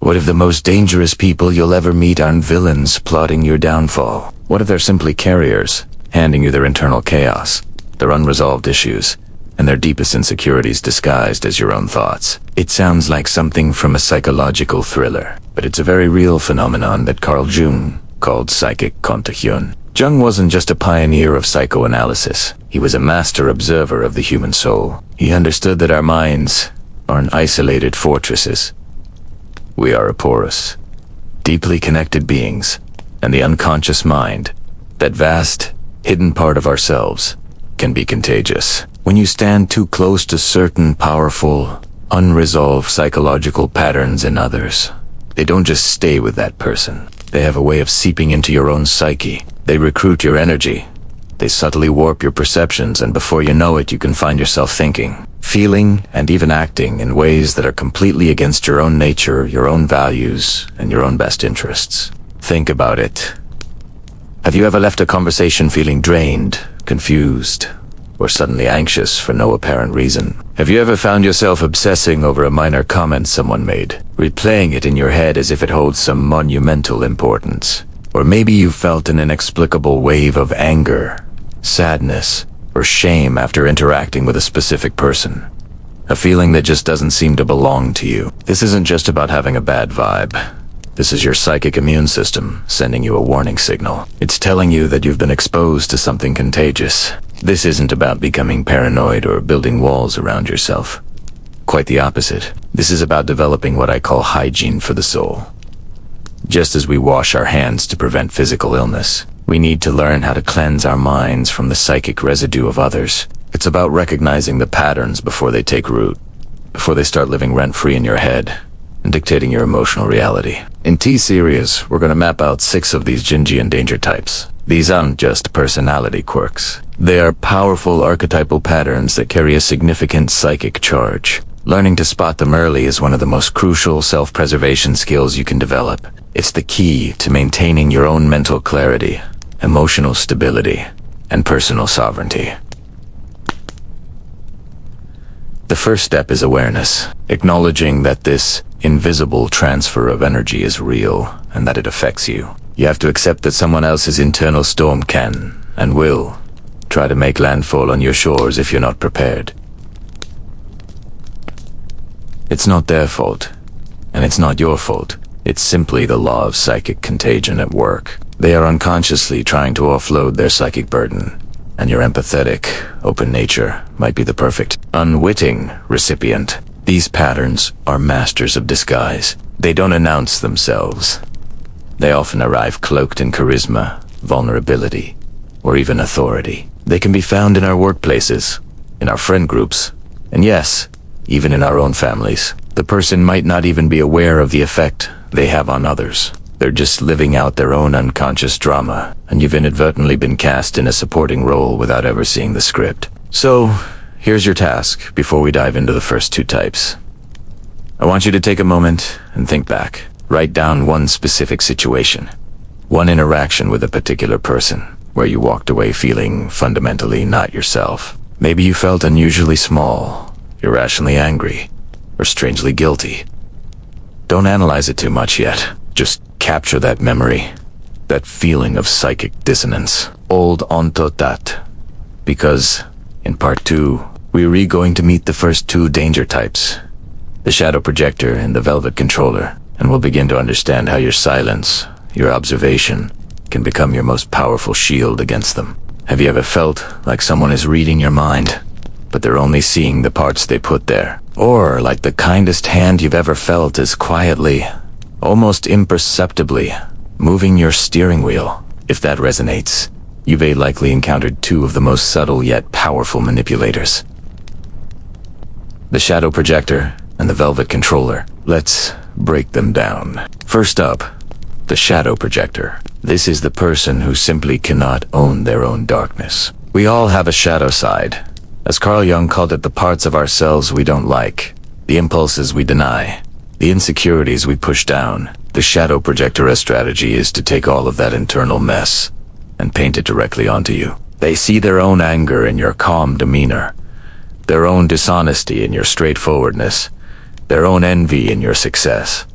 What if the most dangerous people you'll ever meet aren't villains plotting your downfall? What if they're simply carriers, handing you their internal chaos, their unresolved issues, and their deepest insecurities disguised as your own thoughts? It sounds like something from a psychological thriller, but it's a very real phenomenon that Carl Jung called psychic contagion. Jung wasn't just a pioneer of psychoanalysis. He was a master observer of the human soul. He understood that our minds aren't isolated fortresses. We are a porous, deeply connected beings, and the unconscious mind, that vast, hidden part of ourselves, can be contagious. When you stand too close to certain powerful, unresolved psychological patterns in others, they don't just stay with that person. They have a way of seeping into your own psyche. They recruit your energy. They subtly warp your perceptions, and before you know it, you can find yourself thinking, feeling, and even acting in ways that are completely against your own nature, your own values, and your own best interests. Think about it. Have you ever left a conversation feeling drained, confused, or suddenly anxious for no apparent reason? Have you ever found yourself obsessing over a minor comment someone made, replaying it in your head as if it holds some monumental importance? Or maybe you felt an inexplicable wave of anger, sadness, or shame after interacting with a specific person. A feeling that just doesn't seem to belong to you. This isn't just about having a bad vibe. This is your psychic immune system sending you a warning signal. It's telling you that you've been exposed to something contagious. This isn't about becoming paranoid or building walls around yourself. Quite the opposite. This is about developing what I call hygiene for the soul. Just as we wash our hands to prevent physical illness, we need to learn how to cleanse our minds from the psychic residue of others. It's about recognizing the patterns before they take root, before they start living rent-free in your head and dictating your emotional reality. In T-Series, we're going to map out 6 of these Jungian danger types. These aren't just personality quirks. They are powerful archetypal patterns that carry a significant psychic charge. Learning to spot them early is one of the most crucial self-preservation skills you can develop. It's the key to maintaining your own mental clarity, emotional stability, and personal sovereignty. The first step is awareness, acknowledging that this invisible transfer of energy is real and that it affects you. You have to accept that someone else's internal storm can, and will, try to make landfall on your shores if you're not prepared. It's not their fault, and it's not your fault. It's simply the law of psychic contagion at work. They are unconsciously trying to offload their psychic burden, and your empathetic, open nature might be the perfect, unwitting recipient. These patterns are masters of disguise. They don't announce themselves. They often arrive cloaked in charisma, vulnerability, or even authority. They can be found in our workplaces, in our friend groups, and yes, even in our own families. The person might not even be aware of the effect they have on others. They're just living out their own unconscious drama, and you've inadvertently been cast in a supporting role without ever seeing the script. So, here's your task before we dive into the first 2 types. I want you to take a moment and think back. Write down one specific situation, one interaction with a particular person, where you walked away feeling fundamentally not yourself. Maybe you felt unusually small, irrationally angry, or strangely guilty. Don't analyze it too much yet. Just capture that memory, that feeling of psychic dissonance. Hold on to that, because in part 2, we're going to meet the first 2 danger types, the shadow projector and the velvet controller, and we'll begin to understand how your silence, your observation, can become your most powerful shield against them. Have you ever felt like someone is reading your mind, but they're only seeing the parts they put there? Or like the kindest hand you've ever felt is quietly, almost imperceptibly, moving your steering wheel? If that resonates, you've likely encountered 2 of the most subtle yet powerful manipulators. The shadow projector and the velvet controller. Let's break them down. First up, the shadow projector. This is the person who simply cannot own their own darkness. We all have a shadow side. As Carl Jung called it, the parts of ourselves we don't like, the impulses we deny, the insecurities we push down. The shadow projector's strategy is to take all of that internal mess and paint it directly onto you. They see their own anger in your calm demeanor, their own dishonesty in your straightforwardness, their own envy in your success.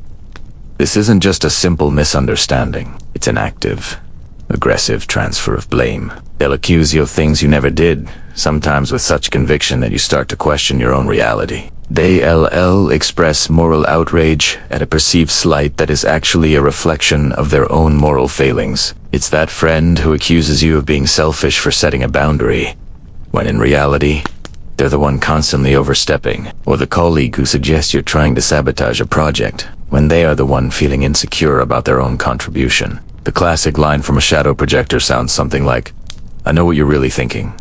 This isn't just a simple misunderstanding. It's an active, aggressive transfer of blame. They'll accuse you of things you never did, sometimes with such conviction that you start to question your own reality. They express moral outrage at a perceived slight that is actually a reflection of their own moral failings. It's that friend who accuses you of being selfish for setting a boundary, when in reality, they're the one constantly overstepping, or the colleague who suggests you're trying to sabotage a project, when they are the one feeling insecure about their own contribution. The classic line from a shadow projector sounds something like, "I know what you're really thinking."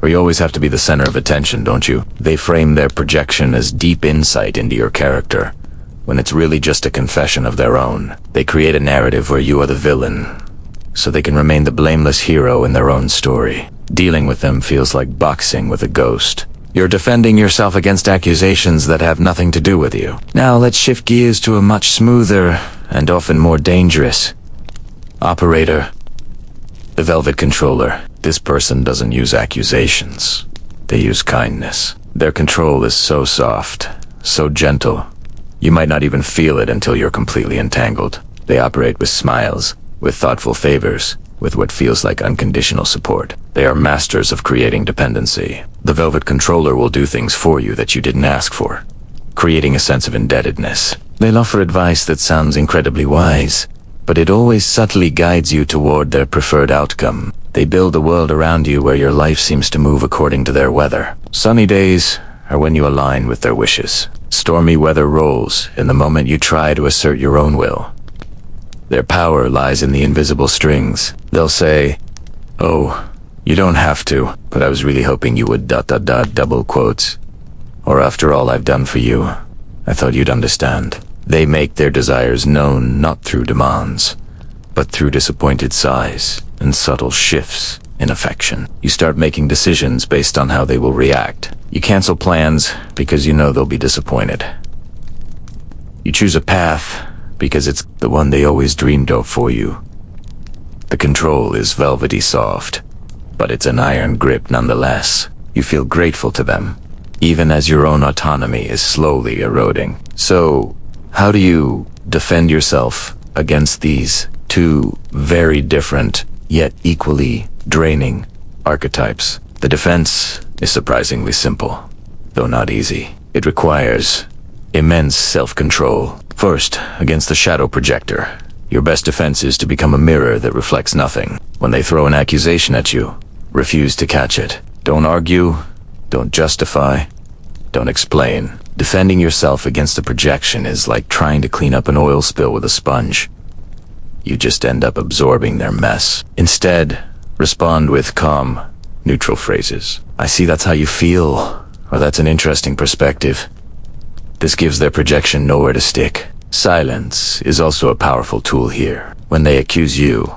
Or you always have to be the center of attention, don't you? They frame their projection as deep insight into your character, when it's really just a confession of their own. They create a narrative where you are the villain, so they can remain the blameless hero in their own story. Dealing with them feels like boxing with a ghost. You're defending yourself against accusations that have nothing to do with you. Now let's shift gears to a much smoother and often more dangerous operator. The Velvet Controller. This person doesn't use accusations. They use kindness. Their control is so soft, so gentle. You might not even feel it until you're completely entangled. They operate with smiles, with thoughtful favors, with what feels like unconditional support. They are masters of creating dependency. The Velvet Controller will do things for you that you didn't ask for, creating a sense of indebtedness. They'll offer advice that sounds incredibly wise, but it always subtly guides you toward their preferred outcome. They build a world around you where your life seems to move according to their weather. Sunny days are when you align with their wishes. Stormy weather rolls in the moment you try to assert your own will. Their power lies in the invisible strings. They'll say, "Oh, you don't have to, but I was really hoping you would ... double quotes. Or after all I've done for you, I thought you'd understand." They make their desires known not through demands, but through disappointed sighs and subtle shifts in affection. You start making decisions based on how they will react. You cancel plans because you know they'll be disappointed. You choose a path because it's the one they always dreamed of for you. The control is velvety soft, but it's an iron grip nonetheless. You feel grateful to them, even as your own autonomy is slowly eroding. So, how do you defend yourself against these two very different, yet equally draining archetypes? The defense is surprisingly simple, though not easy. It requires immense self-control. First, against the shadow projector, your best defense is to become a mirror that reflects nothing. When they throw an accusation at you, refuse to catch it. Don't argue, don't justify, don't explain. Defending yourself against a projection is like trying to clean up an oil spill with a sponge. You just end up absorbing their mess. Instead, respond with calm, neutral phrases. "I see that's how you feel," or "That's an interesting perspective." This gives their projection nowhere to stick. Silence is also a powerful tool here. When they accuse you,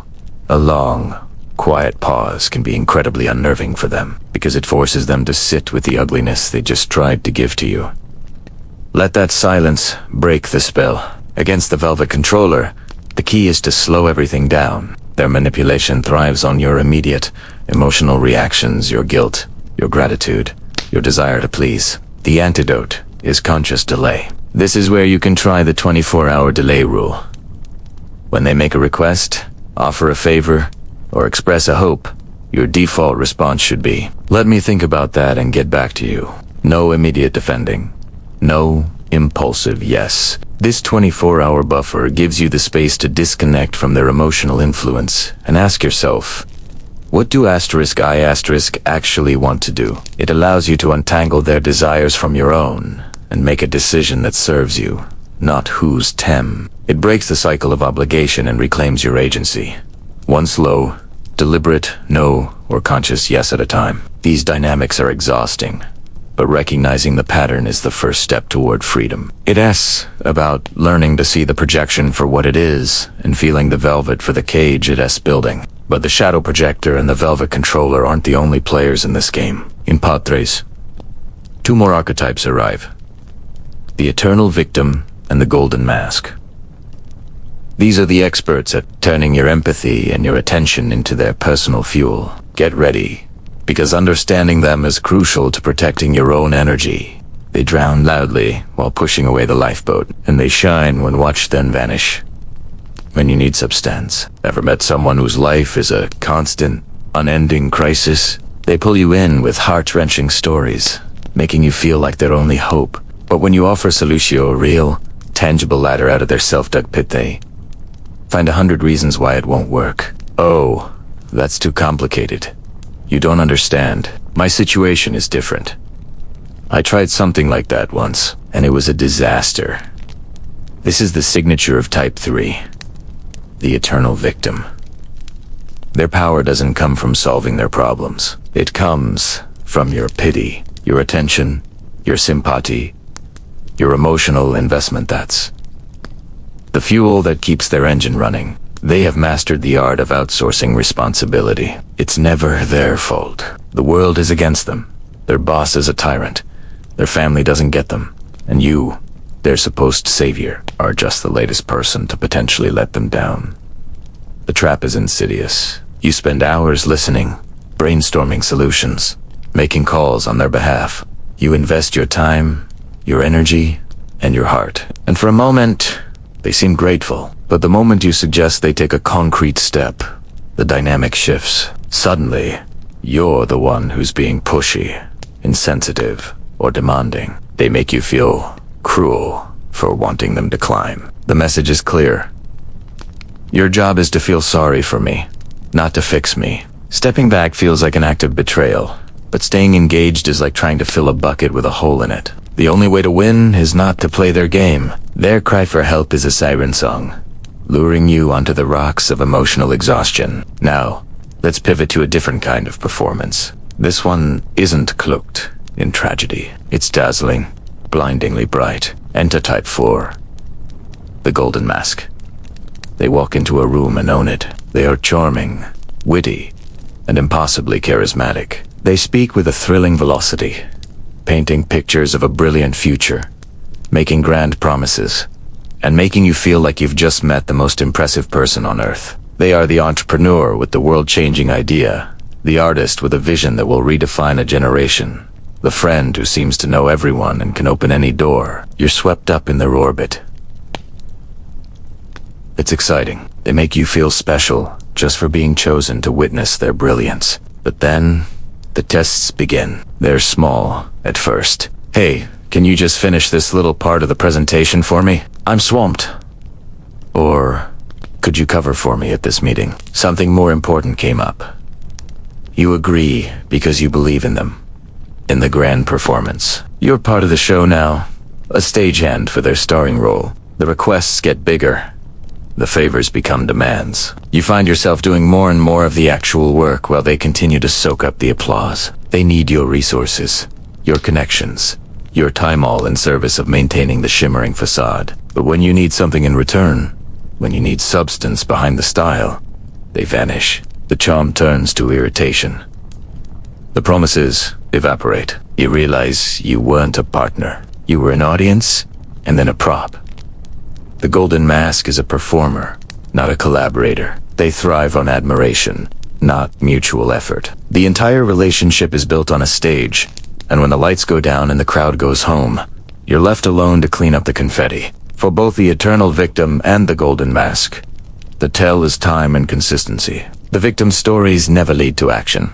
a long, quiet pause can be incredibly unnerving for them, because it forces them to sit with the ugliness they just tried to give to you. Let that silence break the spell. Against the Velvet Controller, the key is to slow everything down. Their manipulation thrives on your immediate emotional reactions, your guilt, your gratitude, your desire to please. The antidote is conscious delay. This is where you can try the 24-hour delay rule. When they make a request, offer a favor, or express a hope, your default response should be, "Let me think about that and get back to you." No immediate defending. No impulsive yes. This 24-hour buffer gives you the space to disconnect from their emotional influence and ask yourself, what do I actually want to do? It allows you to untangle their desires from your own and make a decision that serves you, not whose tem. It breaks the cycle of obligation and reclaims your agency. One slow, deliberate no or conscious yes at a time. These dynamics are exhausting, but recognizing the pattern is the first step toward freedom. It asks about learning to see the projection for what it is and feeling the velvet for the cage it is building. But the shadow projector and the Velvet Controller aren't the only players in this game. In Pod 3, two more archetypes arrive: the Eternal Victim and the Golden Mask. These are the experts at turning your empathy and your attention into their personal fuel. Get ready, because understanding them is crucial to protecting your own energy. They drown loudly while pushing away the lifeboat, and they shine when watched then vanish. When you need substance. Ever met someone whose life is a constant, unending crisis? They pull you in with heart-wrenching stories, making you feel like their only hope. But when you offer Solucio a real, tangible ladder out of their self-dug pit, they find 100 reasons why it won't work. Oh, that's too complicated. You don't understand. My situation is different. I tried something like that once, and it was a disaster. This is the signature of Type 3. The eternal victim. Their power doesn't come from solving their problems. It comes from your pity, your attention, your sympathy, your emotional investment. That's the fuel that keeps their engine running. They have mastered the art of outsourcing responsibility. It's never their fault. The world is against them. Their boss is a tyrant. Their family doesn't get them. And you, their supposed savior, are just the latest person to potentially let them down. The trap is insidious. You spend hours listening, brainstorming solutions, making calls on their behalf. You invest your time, your energy, and your heart. And for a moment, they seem grateful. But the moment you suggest they take a concrete step, the dynamic shifts. Suddenly, you're the one who's being pushy, insensitive, or demanding. They make you feel cruel for wanting them to climb. The message is clear. Your job is to feel sorry for me, not to fix me. Stepping back feels like an act of betrayal, but staying engaged is like trying to fill a bucket with a hole in it. The only way to win is not to play their game. Their cry for help is a siren song, luring you onto the rocks of emotional exhaustion. Now, let's pivot to a different kind of performance. This one isn't cloaked in tragedy. It's dazzling, blindingly bright. Enter Type 4. The Golden Mask. They walk into a room and own it. They are charming, witty, and impossibly charismatic. They speak with a thrilling velocity, painting pictures of a brilliant future, making grand promises, and making you feel like you've just met the most impressive person on earth. They are the entrepreneur with the world-changing idea, the artist with a vision that will redefine a generation, the friend who seems to know everyone and can open any door. You're swept up in their orbit. It's exciting. They make you feel special just for being chosen to witness their brilliance. But then, the tests begin. They're small at first. Hey, can you just finish this little part of the presentation for me? I'm swamped. Or, could you cover for me at this meeting? Something more important came up. You agree because you believe in them. In the grand performance. You're part of the show now. A stagehand for their starring role. The requests get bigger. The favors become demands. You find yourself doing more and more of the actual work while they continue to soak up the applause. They need your resources, your connections, your time, all in service of maintaining the shimmering facade. But when you need something in return, when you need substance behind the style, they vanish. The charm turns to irritation. The promises evaporate. You realize you weren't a partner. You were an audience, and then a prop. The Golden Mask is a performer, not a collaborator. They thrive on admiration, not mutual effort. The entire relationship is built on a stage, and when the lights go down and the crowd goes home, you're left alone to clean up the confetti. For both the eternal victim and the Golden Mask, the tell is time and consistency. The victim's stories never lead to action,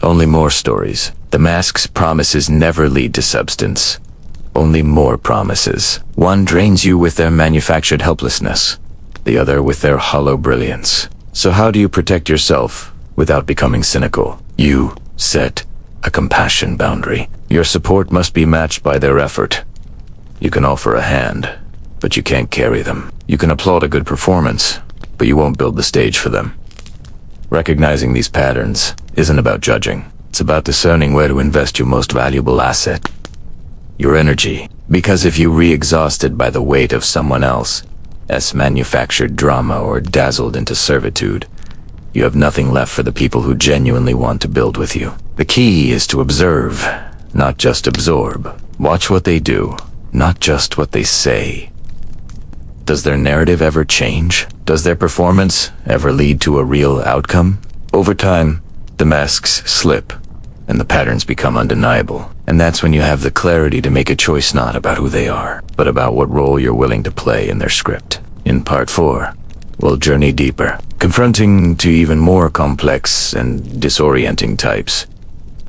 only more stories. The Mask's promises never lead to substance, only more promises. One drains you with their manufactured helplessness, the other with their hollow brilliance. So how do you protect yourself without becoming cynical? You set a compassion boundary. Your support must be matched by their effort. You can offer a hand, but you can't carry them. You can applaud a good performance, but you won't build the stage for them. Recognizing these patterns isn't about judging. It's about discerning where to invest your most valuable asset, your energy. Because if you're re-exhausted by the weight of someone else's manufactured drama or dazzled into servitude, you have nothing left for the people who genuinely want to build with you. The key is to observe, not just absorb. Watch what they do, not just what they say. Does their narrative ever change? Does their performance ever lead to a real outcome? Over time, the masks slip, and the patterns become undeniable. And that's when you have the clarity to make a choice not about who they are, but about what role you're willing to play in their script. In part 4, we'll journey deeper, confronting to even more complex and disorienting types.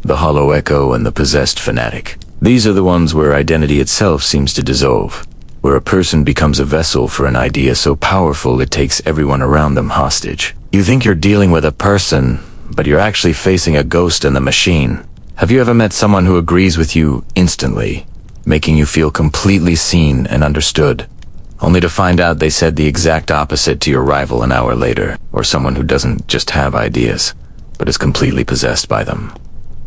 The hollow echo and the possessed fanatic. These are the ones where identity itself seems to dissolve, where a person becomes a vessel for an idea so powerful it takes everyone around them hostage. You think you're dealing with a person, but you're actually facing a ghost in the machine. Have you ever met someone who agrees with you instantly, making you feel completely seen and understood, only to find out they said the exact opposite to your rival an hour later, or someone who doesn't just have ideas, but is completely possessed by them,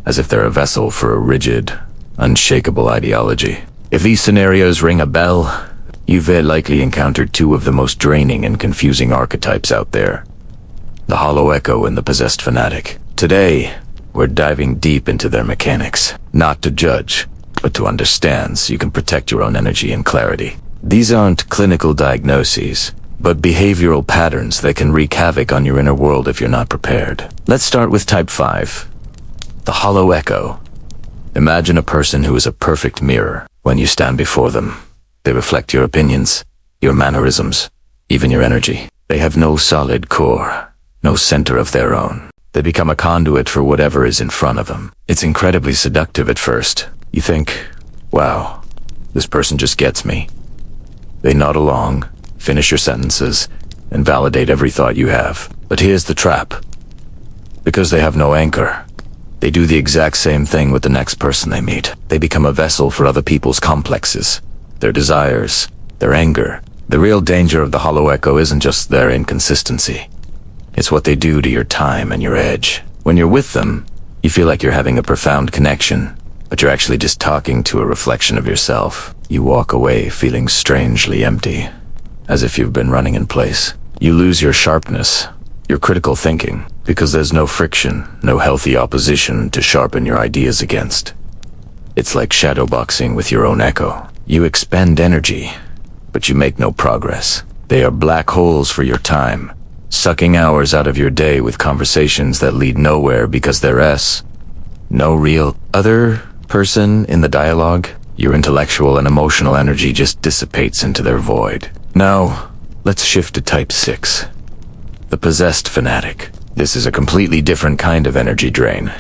as if they're a vessel for a rigid, unshakable ideology? If these scenarios ring a bell, you've very likely encountered two of the most draining and confusing archetypes out there. The hollow echo and the possessed fanatic. Today, we're diving deep into their mechanics, not to judge, but to understand so you can protect your own energy and clarity. These aren't clinical diagnoses, but behavioral patterns that can wreak havoc on your inner world if you're not prepared. Let's start with type 5, the hollow echo. Imagine a person who is a perfect mirror. When you stand before them, they reflect your opinions, your mannerisms, even your energy. They have no solid core, no center of their own. They become a conduit for whatever is in front of them. It's incredibly seductive at first. You think, wow, this person just gets me. They nod along, finish your sentences, and validate every thought you have. But here's the trap. Because they have no anchor, they do the exact same thing with the next person they meet. They become a vessel for other people's complexes, their desires, their anger. The real danger of the hollow echo isn't just their inconsistency. It's what they do to your time and your edge. When you're with them, you feel like you're having a profound connection, but you're actually just talking to a reflection of yourself. You walk away feeling strangely empty, as if you've been running in place. You lose your sharpness, your critical thinking, because there's no friction, no healthy opposition to sharpen your ideas against. It's like shadowboxing with your own echo. You expend energy, but you make no progress. They are black holes for your time, sucking hours out of your day with conversations that lead nowhere because they're no real other person in the dialogue. Your intellectual and emotional energy just dissipates into their void. Now, let's shift to type 6, the possessed fanatic. This is a completely different kind of energy drain,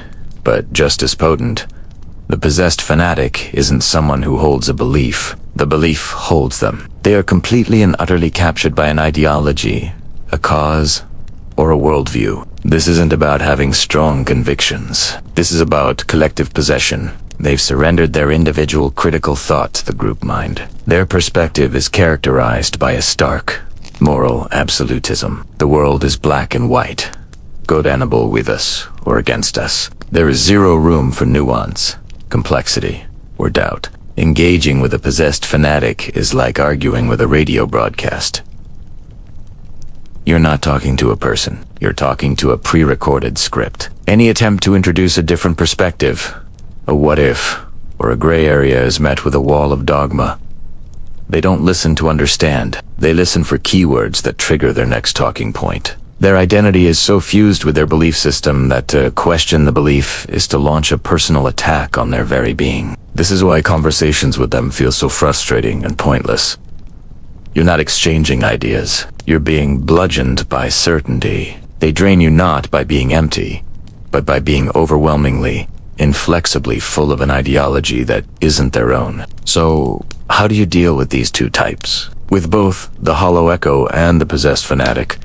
but just as potent. The possessed fanatic isn't someone who holds a belief. The belief holds them. They are completely and utterly captured by an ideology, a cause, or a worldview. This isn't about having strong convictions. This is about collective possession. They've surrendered their individual critical thought to the group mind. Their perspective is characterized by a stark, moral absolutism. The world is black and white, good-able with us or against us. There is zero room for nuance, complexity, or doubt. Engaging with a possessed fanatic is like arguing with a radio broadcast. You're not talking to a person. You're talking to a pre-recorded script. Any attempt to introduce a different perspective, a what if, or a gray area is met with a wall of dogma. They don't listen to understand. They listen for keywords that trigger their next talking point. Their identity is so fused with their belief system that to question the belief is to launch a personal attack on their very being. This is why conversations with them feel so frustrating and pointless. You're not exchanging ideas. You're being bludgeoned by certainty. They drain you not by being empty, but by being overwhelmingly, inflexibly full of an ideology that isn't their own. So, how do you deal with these two types? With both the hollow echo and the possessed fanatic,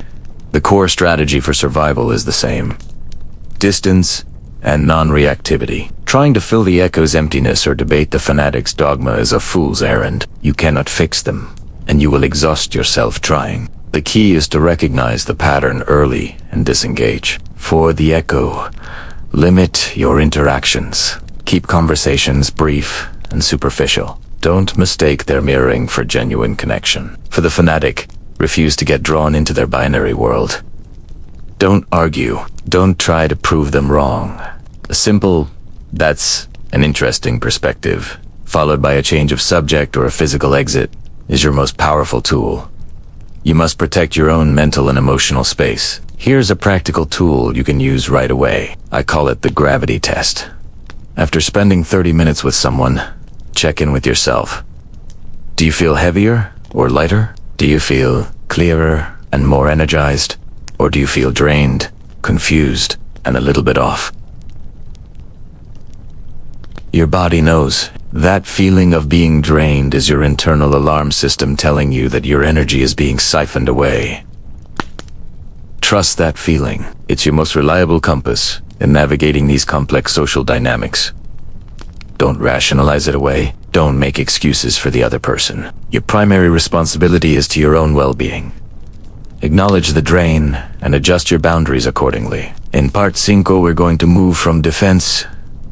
the core strategy for survival is the same. Distance and non-reactivity. Trying to fill the echo's emptiness or debate the fanatic's dogma is a fool's errand. You cannot fix them, and you will exhaust yourself trying. The key is to recognize the pattern early and disengage. For the echo, limit your interactions. Keep conversations brief and superficial. Don't mistake their mirroring for genuine connection. For the fanatic, refuse to get drawn into their binary world. Don't argue. Don't try to prove them wrong. A simple, "That's an interesting perspective," followed by a change of subject or a physical exit, is your most powerful tool. You must protect your own mental and emotional space. Here's a practical tool you can use right away. I call it the gravity test. After spending 30 minutes with someone, check in with yourself. Do you feel heavier or lighter? Do you feel clearer and more energized? Or do you feel drained, confused, and a little bit off? Your body knows. That feeling of being drained is your internal alarm system telling you that your energy is being siphoned away. Trust that feeling. It's your most reliable compass in navigating these complex social dynamics. Don't rationalize it away. Don't make excuses for the other person. Your primary responsibility is to your own well-being. Acknowledge the drain and adjust your boundaries accordingly. In Part 5, we're going to move from defense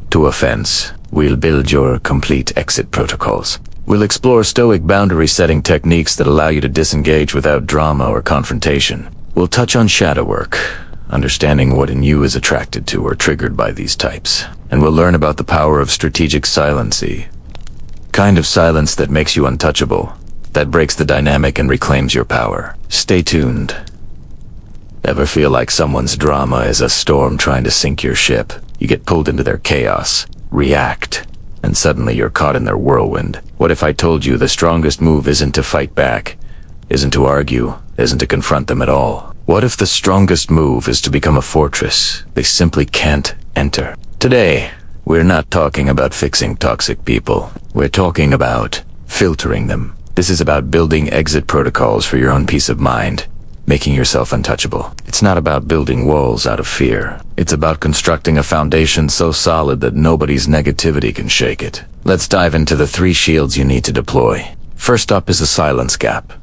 to offense. We'll build your complete exit protocols. We'll explore Stoic boundary-setting techniques that allow you to disengage without drama or confrontation. We'll touch on shadow work, understanding what in you is attracted to or triggered by these types. And we'll learn about the power of strategic silency. Kind of silence that makes you untouchable, that breaks the dynamic and reclaims your power. Stay tuned. Ever feel like someone's drama is a storm trying to sink your ship? You get pulled into their chaos, react, and suddenly you're caught in their whirlwind. What if I told you the strongest move isn't to fight back, isn't to argue, isn't to confront them at all? What if the strongest move is to become a fortress they simply can't enter? Today, we're not talking about fixing toxic people. We're talking about filtering them. This is about building exit protocols for your own peace of mind, making yourself untouchable. It's not about building walls out of fear. It's about constructing a foundation so solid that nobody's negativity can shake it. Let's dive into the 3 shields you need to deploy. First up is the silence gap.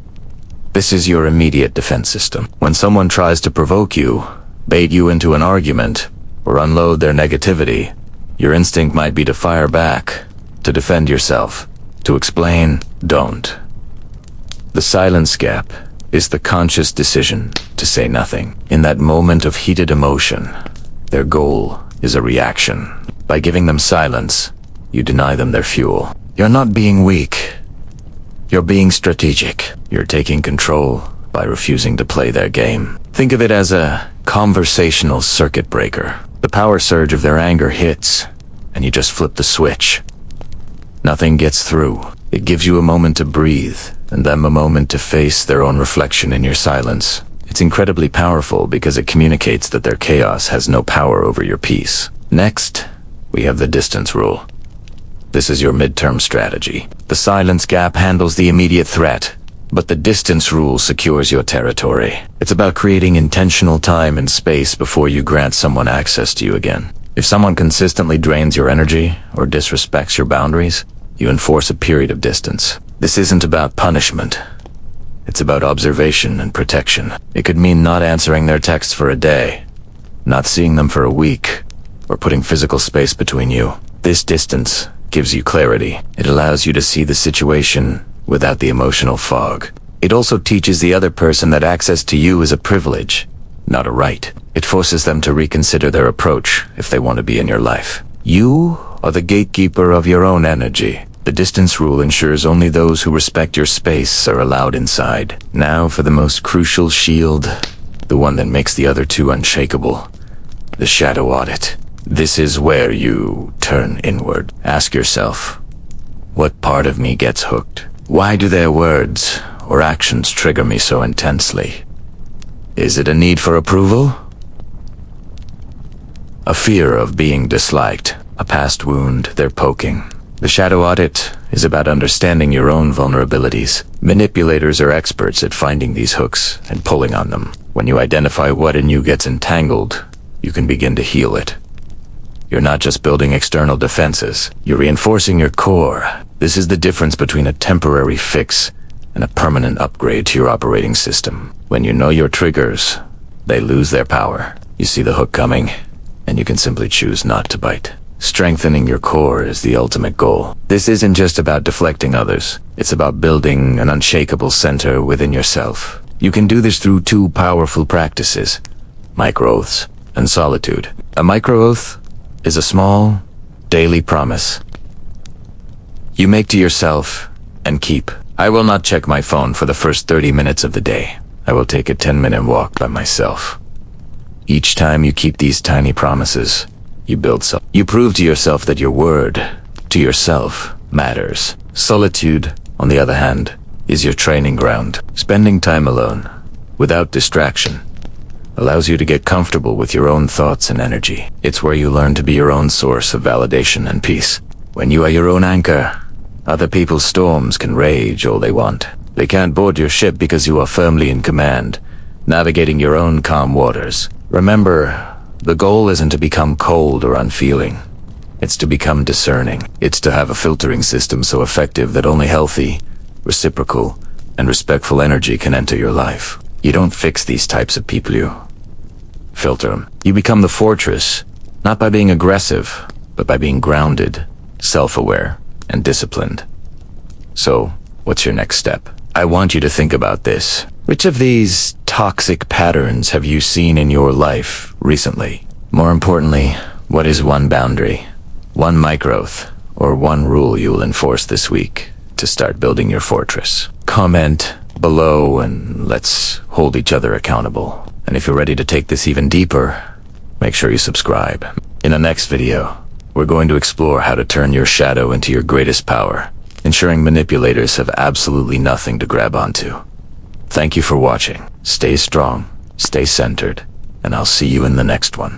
This is your immediate defense system. When someone tries to provoke you, bait you into an argument, or unload their negativity, your instinct might be to fire back, to defend yourself, to explain. Don't. The silence gap is the conscious decision to say nothing. In that moment of heated emotion, their goal is a reaction. By giving them silence, you deny them their fuel. You're not being weak. You're being strategic. You're taking control by refusing to play their game. Think of it as a conversational circuit breaker. The power surge of their anger hits, and you just flip the switch. Nothing gets through. It gives you a moment to breathe, and them a moment to face their own reflection in your silence. It's incredibly powerful because it communicates that their chaos has no power over your peace. Next, we have the distance rule. This is your midterm strategy. The silence gap handles the immediate threat, but the distance rule secures your territory. It's about creating intentional time and space before you grant someone access to you again. If someone consistently drains your energy or disrespects your boundaries, you enforce a period of distance. This isn't about punishment. It's about observation and protection. It could mean not answering their texts for a day, not seeing them for a week, or putting physical space between you. This distance gives you clarity. It allows you to see the situation without the emotional fog. It also teaches the other person that access to you is a privilege, not a right. It forces them to reconsider their approach if they want to be in your life. You are the gatekeeper of your own energy. The distance rule ensures only those who respect your space are allowed inside. Now for the most crucial shield, the one that makes the other two unshakable. The shadow audit. This is where you turn inward. Ask yourself, what part of me gets hooked? Why do their words or actions trigger me so intensely? Is it a need for approval? A fear of being disliked? A past wound they're poking? The shadow audit is about understanding your own vulnerabilities. Manipulators are experts at finding these hooks and pulling on them. When you identify what in you gets entangled, you can begin to heal it. You're not just building external defenses, you're reinforcing your core. This is the difference between a temporary fix and a permanent upgrade to your operating system. When you know your triggers, they lose their power. You see the hook coming, and you can simply choose not to bite. Strengthening your core is the ultimate goal. This isn't just about deflecting others. It's about building an unshakable center within yourself. You can do this through 2 powerful practices: micro-oaths and solitude. A micro-oath is a small, daily promise you make to yourself and keep. I will not check my phone for the first 30 minutes of the day. I will take a 10-minute walk by myself. Each time you keep these tiny promises, You build self. You prove to yourself that your word, to yourself, matters. Solitude, on the other hand, is your training ground. Spending time alone, without distraction, allows you to get comfortable with your own thoughts and energy. It's where you learn to be your own source of validation and peace. When you are your own anchor, other people's storms can rage all they want. They can't board your ship because you are firmly in command, navigating your own calm waters. Remember, the goal isn't to become cold or unfeeling. It's to become discerning. It's to have a filtering system so effective that only healthy, reciprocal, and respectful energy can enter your life. You don't fix these types of people, you filter them. You become the fortress, not by being aggressive, but by being grounded, self-aware, and disciplined. So, what's your next step? I want you to think about this. Which of these toxic patterns have you seen in your life recently? More importantly, what is one boundary, one micro-oath, or one rule you will enforce this week to start building your fortress? Comment below and let's hold each other accountable. And if you're ready to take this even deeper, make sure you subscribe. In the next video, we're going to explore how to turn your shadow into your greatest power, ensuring manipulators have absolutely nothing to grab onto. Thank you for watching. Stay strong, stay centered, and I'll see you in the next one.